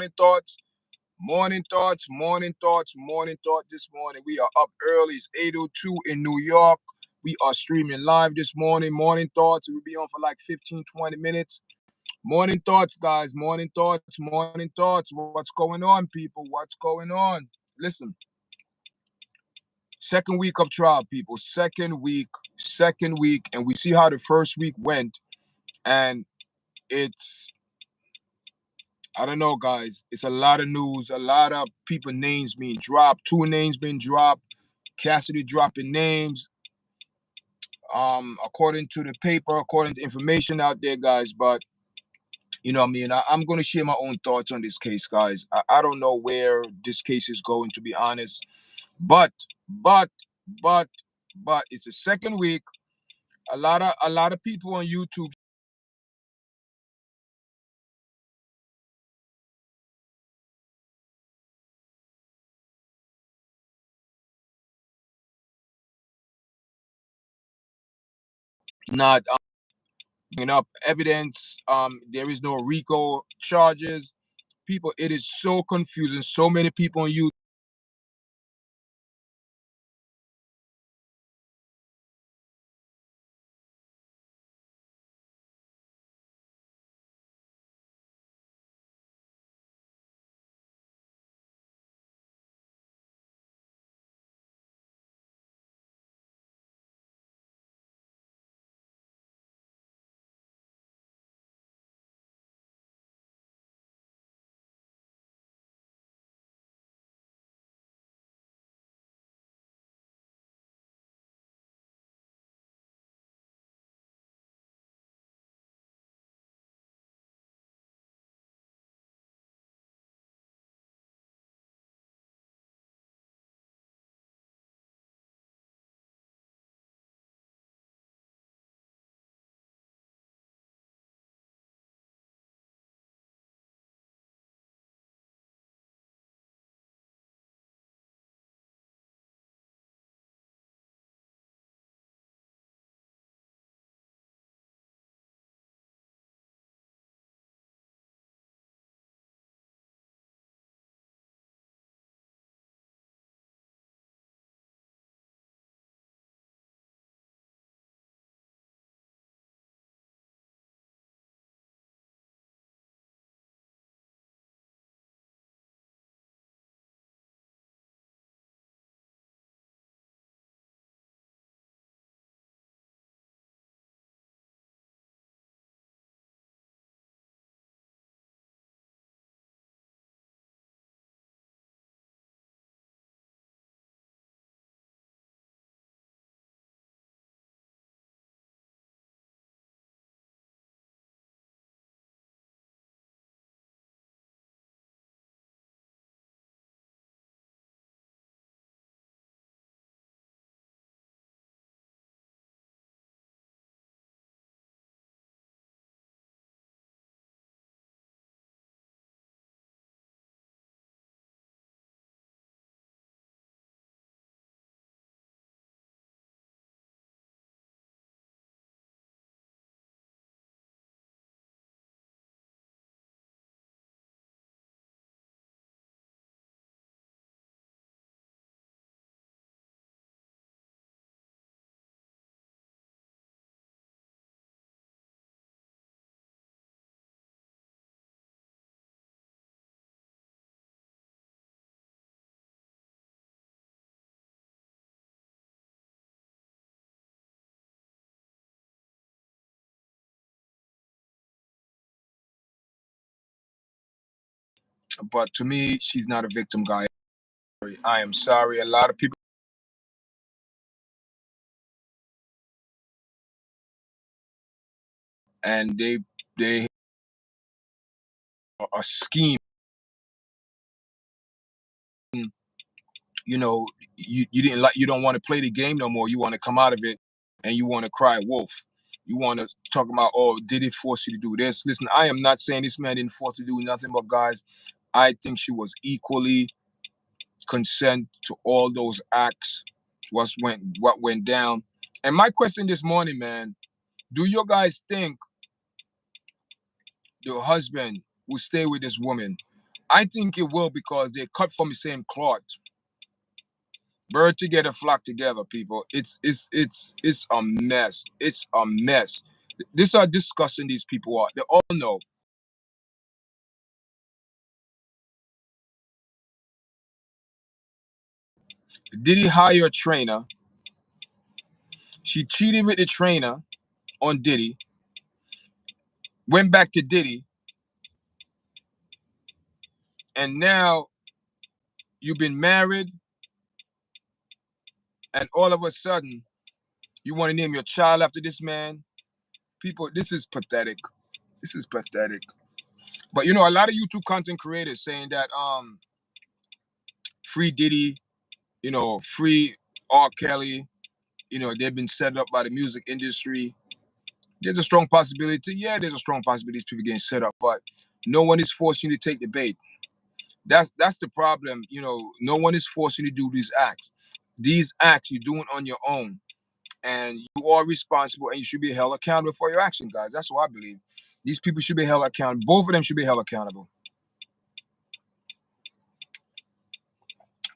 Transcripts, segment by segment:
thoughts, morning thoughts, morning thoughts, morning thought. This morning we are up early. It's 8:02 in New York. We are streaming live this morning. Morning thoughts. We'll be on for like 15, 20 minutes. Morning thoughts, guys. Morning thoughts. Morning thoughts. What's going on, people? What's going on? Listen. Second week of trial, people. Second week, and we see how the first week went, and it's I don't know, guys. It's a lot of news, a lot of people names being dropped, two names being dropped, Cassidy dropping names, according to the paper, according to information out there, guys. But you know what I mean? I'm going to share my own thoughts on this case, guys. I don't know where this case is going, to be honest. But, but, but, but it's the second week. A lot of people on YouTube not bringing up evidence. There is no RICO charges. People, it is so confusing. So many people on YouTube. But to me, she's not a victim, guy. I am sorry. A lot of people, and they are a scheme. You know, you didn't like, you don't want to play the game no more. You want to come out of it, and you want to cry wolf. You want to talk about, oh, did it force you to do this? Listen, I am not saying this man didn't force to do nothing, but guys, I think she was equally consent to all those acts. What went down? And my question this morning, man, do you guys think the husband will stay with this woman? I think it will because they cut from the same cloth. Bird together, flock together, people. It's a mess. It's a mess. This are discussing these people are. They all know. Did he hire a trainer? She cheated with the trainer on Diddy. Went back to Diddy, and now you've been married, and all of a sudden you want to name your child after this man. People, this is pathetic. This is pathetic. But you know, a lot of YouTube content creators saying that free Diddy, you know, free R. Kelly, you know, they've been set up by the music industry. There's a strong possibility. Yeah, there's a strong possibility these people getting set up, but no one is forcing you to take the bait. That's the problem. You know, no one is forcing you to do these acts. These acts you're doing on your own, and you are responsible, and you should be held accountable for your action, guys. That's what I believe. These people should be held accountable. Both of them should be held accountable.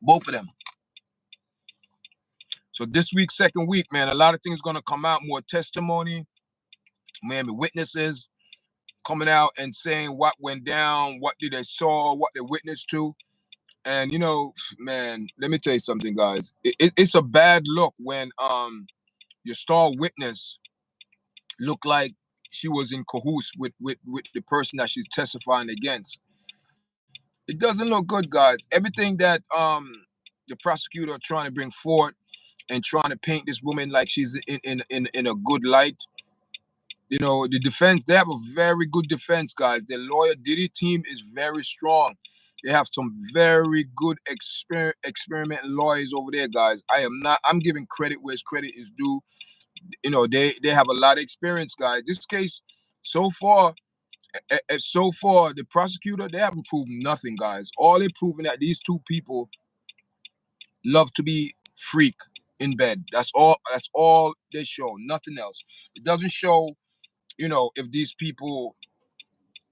Both of them. So this week, second week, man, a lot of things gonna come out. More testimony, maybe witnesses coming out and saying what went down, what did they saw, what they witnessed to. And you know, man, let me tell you something, guys. It's a bad look when your star witness look like she was in cahoots with the person that she's testifying against. It doesn't look good, guys. Everything that the prosecutor trying to bring forward and trying to paint this woman like she's in a good light. You know, the defense, they have a very good defense, guys. The lawyer Diddy team is very strong. They have some very good experiment lawyers over there, guys. I'm giving credit where credit is due. You know, they have a lot of experience, guys. This case, so far, the prosecutor, they haven't proven nothing, guys. All they're proving that these two people love to be freak in bed. That's all they show. Nothing else. It doesn't show, you know, if these people,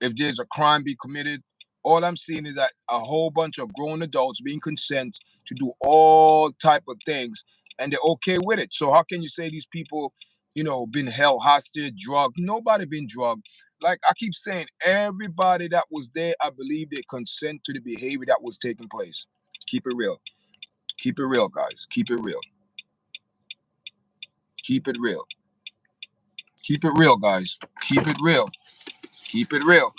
if there's a crime be committed. All I'm seeing is that a whole bunch of grown adults being consent to do all type of things, and they're okay with it. So how can you say these people, you know, been held hostage, drugged? Nobody been drugged. Like I keep saying, everybody that was there, I believe they consent to the behavior that was taking place. Keep it real. Keep it real, guys. Keep it real. Keep it real. Keep it real, guys. Keep it real. Keep it real.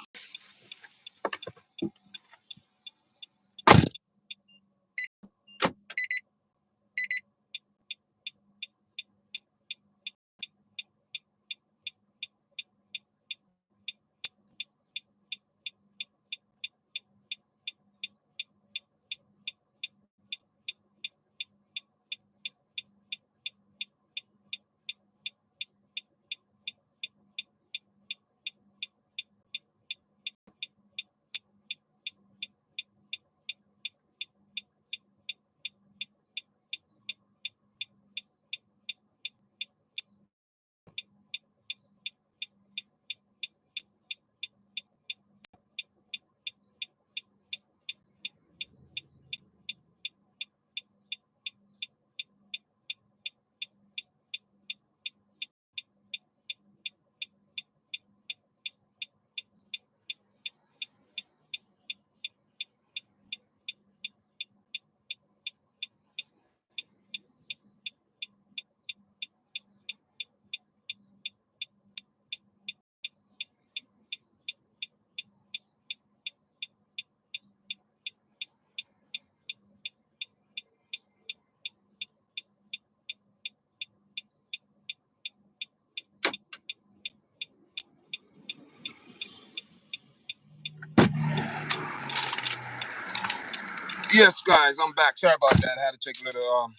Yes, guys, I'm back. Sorry about that. I had to take a little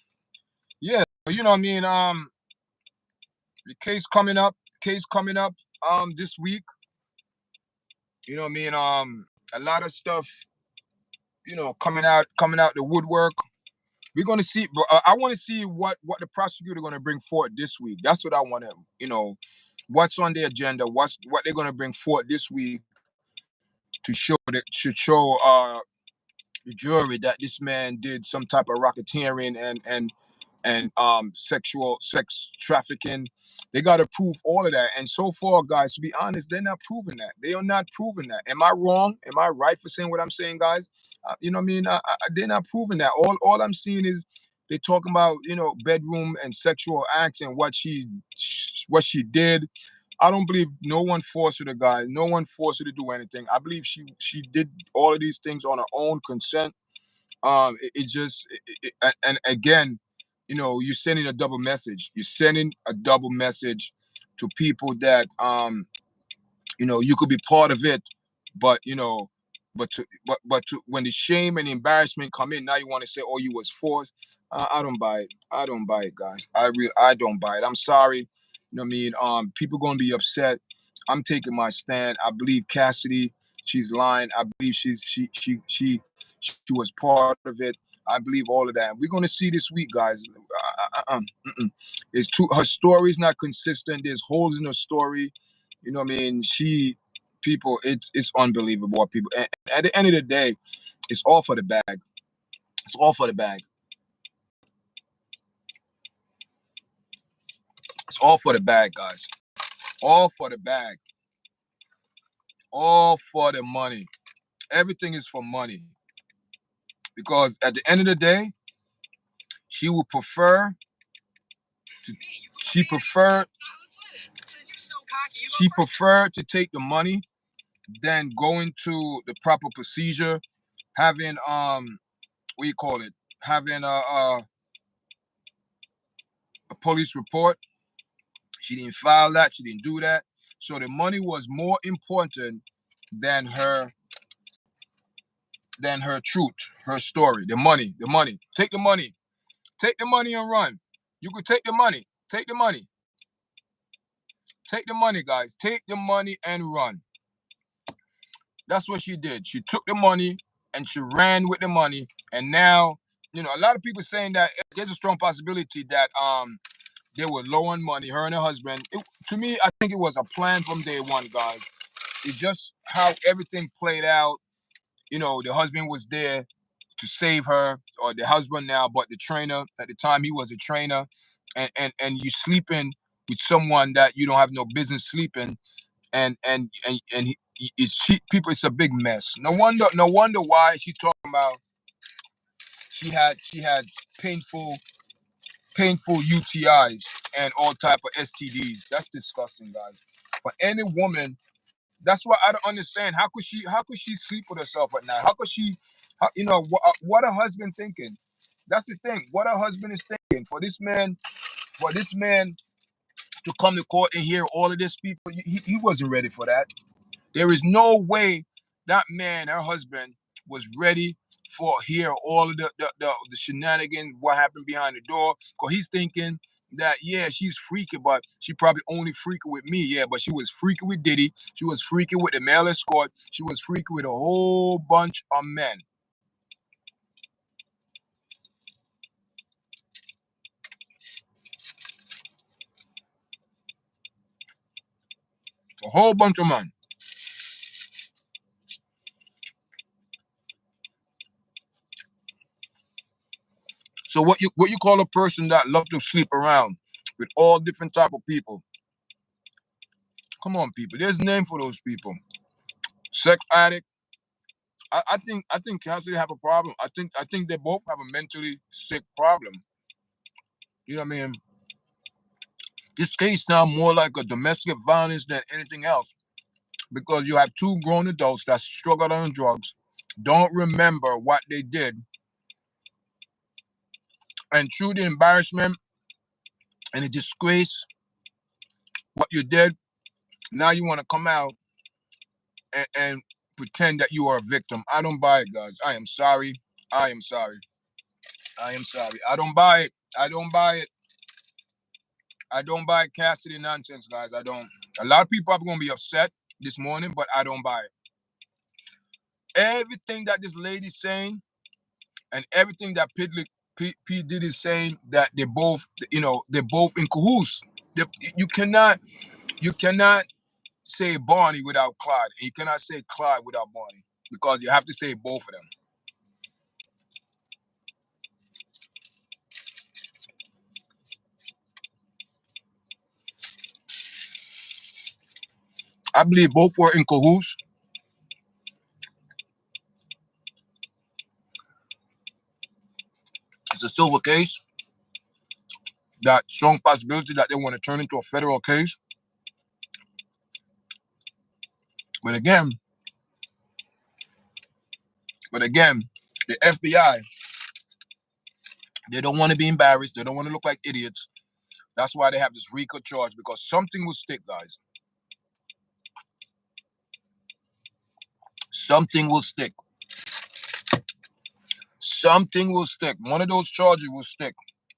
yeah, you know what I mean? The case coming up this week. You know what I mean? A lot of stuff, you know, coming out the woodwork. We're gonna see, but I want to see what the prosecutor gonna bring forward this week. That's what I want to, you know, what's on the agenda, what they're gonna bring forward this week, to show that should show the jury that this man did some type of racketeering and sexual sex trafficking. They got to prove all of that. And so far, guys, to be honest, they're not proving that. They are not proving that. Am I wrong? Am I right for saying what I'm saying, guys? You know what I mean? They're not proving that. All I'm seeing is they talking about, you know, bedroom and sexual acts and what she did. I don't believe no one forced her to, guys. No one forced her to do anything. I believe she did all of these things on her own consent. It just and again, you know, you're sending a double message. You're sending a double message to people that you know, you could be part of it, but you know, when the shame and embarrassment come in, now you want to say, "Oh, you was forced." I don't buy it. I don't buy it, guys. I don't buy it. I'm sorry. You know what I mean? People gonna be upset. I'm taking my stand. I believe Cassidy. She's lying. I believe she was part of it. I believe all of that. We're gonna see this week, guys. It's too. Her story's not consistent. There's holes in her story. You know what I mean? It's unbelievable what people. And at the end of the day, it's all for the bag. It's all for the bag. It's all for the bag, guys. All for the bag. All for the money. Everything is for money. Because at the end of the day, she would prefer to. She preferred. She preferred to take the money than going to the proper procedure, having what do you call it? Having a police report. She didn't file that. She didn't do that. So the money was more important than her truth, her story. The money, the money. Take the money. Take the money and run. You could take the money. Take the money. Take the money, guys. Take the money and run. That's what she did. She took the money and she ran with the money. And now, you know, a lot of people saying that there's a strong possibility that they were low on money, her and her husband. To me, I think it was a plan from day one, guys. It's just how everything played out. You know, the husband was there to save her, or the husband now, but the trainer at the time, he was a trainer, and you sleeping with someone that you don't have no business sleeping, and people. It's a big mess. No wonder why she talking about she had painful UTIs and all type of STDs. That's disgusting, guys. For any woman, that's what I don't understand. How could she sleep with herself at night? How could she, you know, what her husband thinking? That's the thing. What her husband is thinking for this man to come to court and hear all of this people, he wasn't ready for that. There is no way that man, her husband, was ready for hear all of the shenanigans, what happened behind the door. Because he's thinking that, yeah, she's freaky, but she probably only freaky with me. Yeah, but she was freaky with Diddy. She was freaky with the male escort. She was freaky with a whole bunch of men. A whole bunch of men. So what you call a person that love to sleep around with all different type of people? Come on, people. There's a name for those people. Sex addict. I think Cassidy have a problem. I think they both have a mentally sick problem. You know what I mean? This case now more like a domestic violence than anything else, because you have two grown adults that struggled on drugs, don't remember what they did, and through the embarrassment and the disgrace, what you did, now you want to come out and pretend that you are a victim. I don't buy it, guys. I am sorry. I am sorry. I am sorry. I don't buy it. I don't buy it. I don't buy Cassidy nonsense, guys. I don't. A lot of people are going to be upset this morning, but I don't buy it. Everything that this lady's saying and everything that P Diddy is saying, that they both, they're both in cahoots. You cannot say Barney without Clyde, and you cannot say Clyde without Barney, because you have to say both of them. I believe both were in cahoots. It's a silver case. That strong possibility that they want to turn into a federal case. But again, the FBI, they don't want to be embarrassed. They don't want to look like idiots. That's why they have this RICO charge, because something will stick, guys. Something will stick. Something will stick. One of those charges will stick.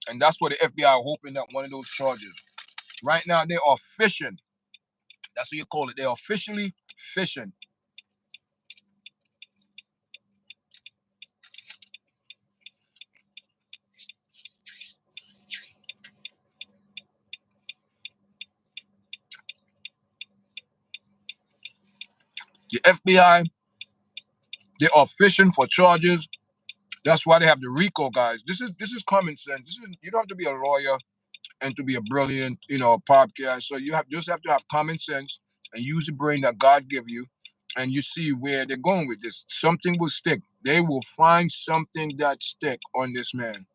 And that's what the FBI are hoping, that one of those charges. Right now, they are fishing. That's what you call it. They are officially fishing. The FBI, they are fishing for charges. That's why they have the RICO, guys. This is common sense. You don't have to be a lawyer and to be a brilliant, podcast. So you just have to have common sense and use the brain that God give you, and you see where they're going with this. Something will stick. They will find something that stick on this man.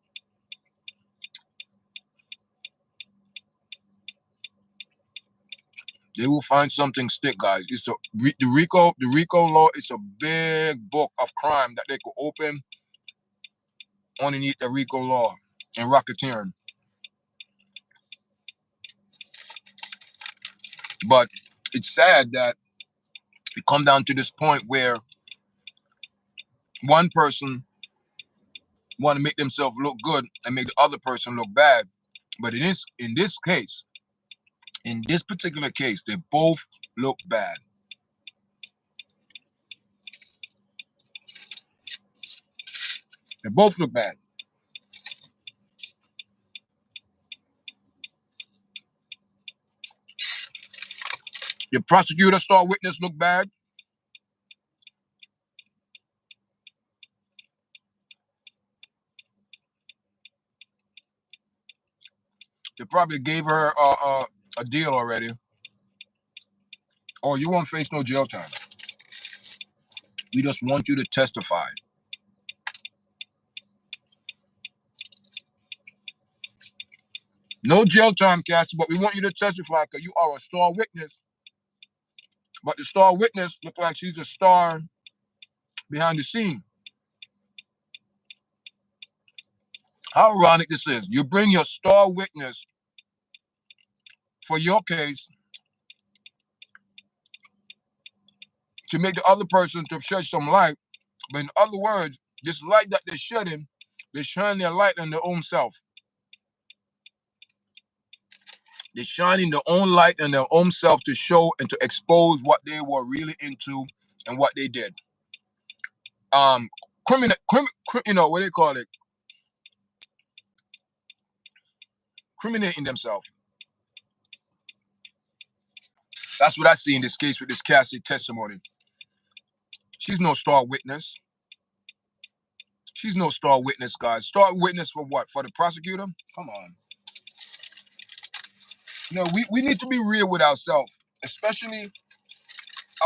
They will find something stick, guys. The RICO law is a big book of crime that they could open underneath the RICO law and racketeering. But it's sad that it come down to this point where one person want to make themselves look good and make the other person look bad. But in this particular case, they both look bad. They both look bad. The prosecutor star witness look bad. They probably gave her a deal already. Oh, you won't face no jail time. We just want you to testify. No jail time, Cassie, but we want you to testify because you are a star witness. But the star witness look like she's a star behind the scene. How ironic this is. You bring your star witness for your case to make the other person to shed some light. But in other words, this light that they're shedding, they shine their light on their own self. They're shining their own light on their own self to show and to expose what they were really into and what they did. What they call it? Criminating themselves. That's what I see in this case with this Cassie testimony. She's no star witness. She's no star witness, guys. Star witness for what? For the prosecutor? Come on. We need to be real with ourselves, especially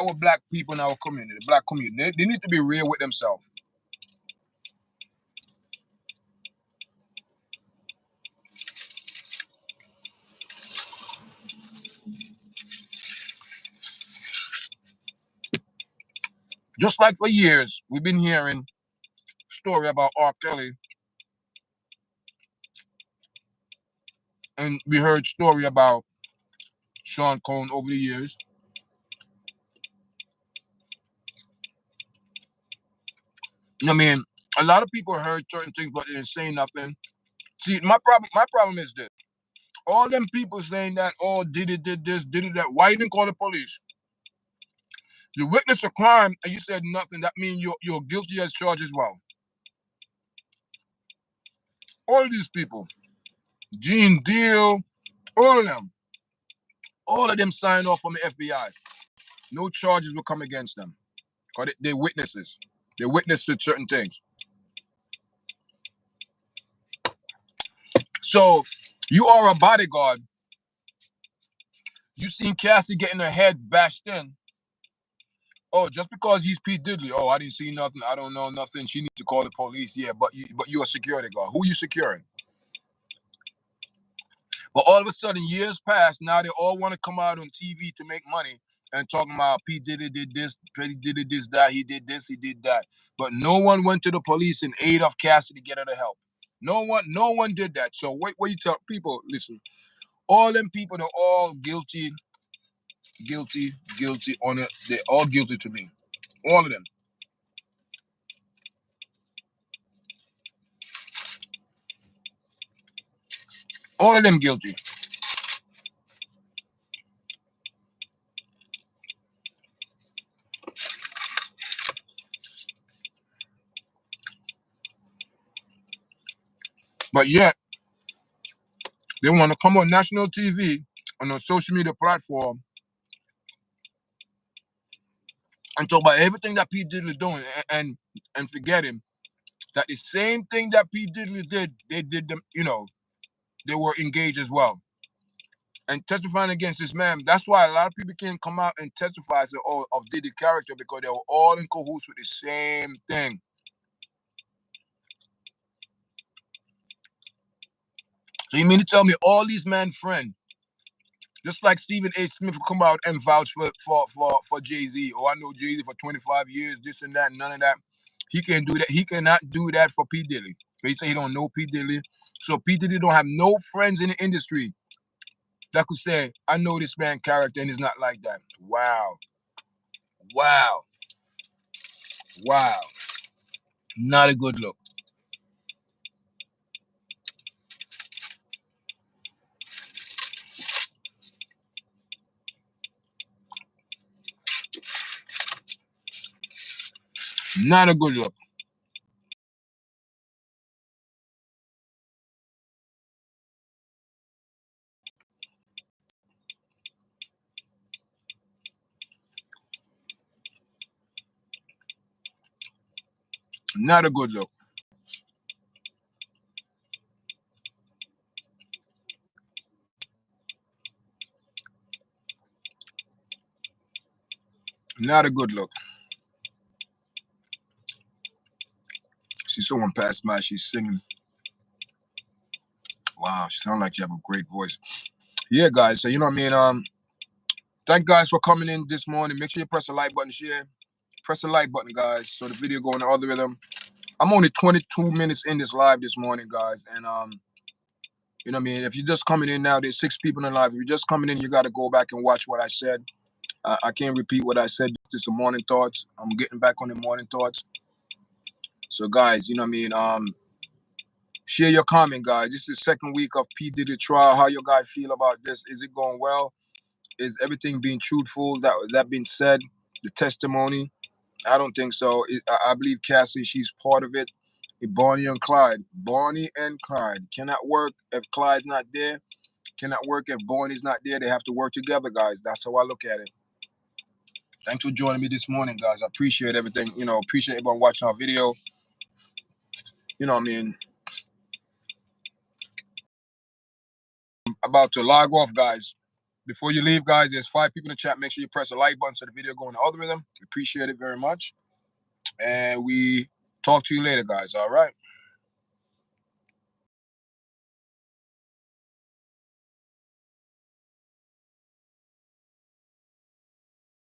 our black people in our community, the black community. They need to be real with themselves. Just like for years, we've been hearing story about R. Kelly, and we heard story about Sean Combs over the years. I mean, a lot of people heard certain things, but they didn't say nothing. See, my problem is this. All them people saying that, oh, Diddy did this, Diddy that. Why you didn't call the police? You witnessed a crime and you said nothing. That means you're guilty as charged as well. All of these people, Gene Deal, all of them signed off from the FBI. no charges will come against them. Because they're witnesses. They witness to certain things. So you are a bodyguard. You seen Cassie getting her head bashed in. Oh, just because he's P. Diddy. Oh, I didn't see nothing. I don't know nothing. She needs to call the police. Yeah, but you're a security guard. Who you securing? But all of a sudden, years pass. Now they all want to come out on TV to make money and talking about P. Diddy did this, P. Diddy did that, he did this, he did that. But no one went to the police in aid of Cassie to get her the help. No one did that. So what you tell people? Listen, all them people, they're all guilty on it. They're all guilty to me. All of them. All of them guilty. But yet, they want to come on national TV, on a social media platform, and talk about everything that P. Diddy is doing and forgetting that the same thing that P. Diddy did, they did them, they were engaged as well. And testifying against this man, that's why a lot of people can't come out and testify of Diddy character, because they were all in cahoots with the same thing. So you mean to tell me all these men friends, just like Stephen A. Smith will come out and vouch for Jay-Z. Oh, I know Jay-Z for 25 years, this and that, none of that. He can't do that. He cannot do that for P. Diddy. They say he don't know P. Diddy. So P. Diddy don't have no friends in the industry that could say, I know this man character and he's not like that. Wow. Wow. Wow. Not a good look. Not a good look. Not a good look. Not a good look. See someone passed by, she's singing. Wow, she sounds like you have a great voice. Yeah, guys, so you know what I mean? Thank guys for coming in this morning. Make sure you press the like button, share. Press the like button, guys, so the video go in the algorithm. I'm only 22 minutes in this live this morning, guys. And you know what I mean? If you're just coming in now, there's 6 people in the live. If you're just coming in, you got to go back and watch what I said. I can't repeat what I said. Just some morning thoughts. I'm getting back on the morning thoughts. So, guys, you know what I mean? Share your comment, guys. This is the second week of P. Diddy trial. How you guys feel about this? Is it going well? Is everything being truthful? That being said, the testimony? I don't think so. I believe Cassie, she's part of it. Bonnie and Clyde. Bonnie and Clyde cannot work if Clyde's not there. Cannot work if Bonnie's not there. They have to work together, guys. That's how I look at it. Thanks for joining me this morning, guys. I appreciate everything. Appreciate everyone watching our video. You know what I mean? I'm about to log off, guys. Before you leave, guys, there's 5 people in the chat. Make sure you press the like button so the video go in the algorithm. We appreciate it very much. And we talk to you later, guys. All right.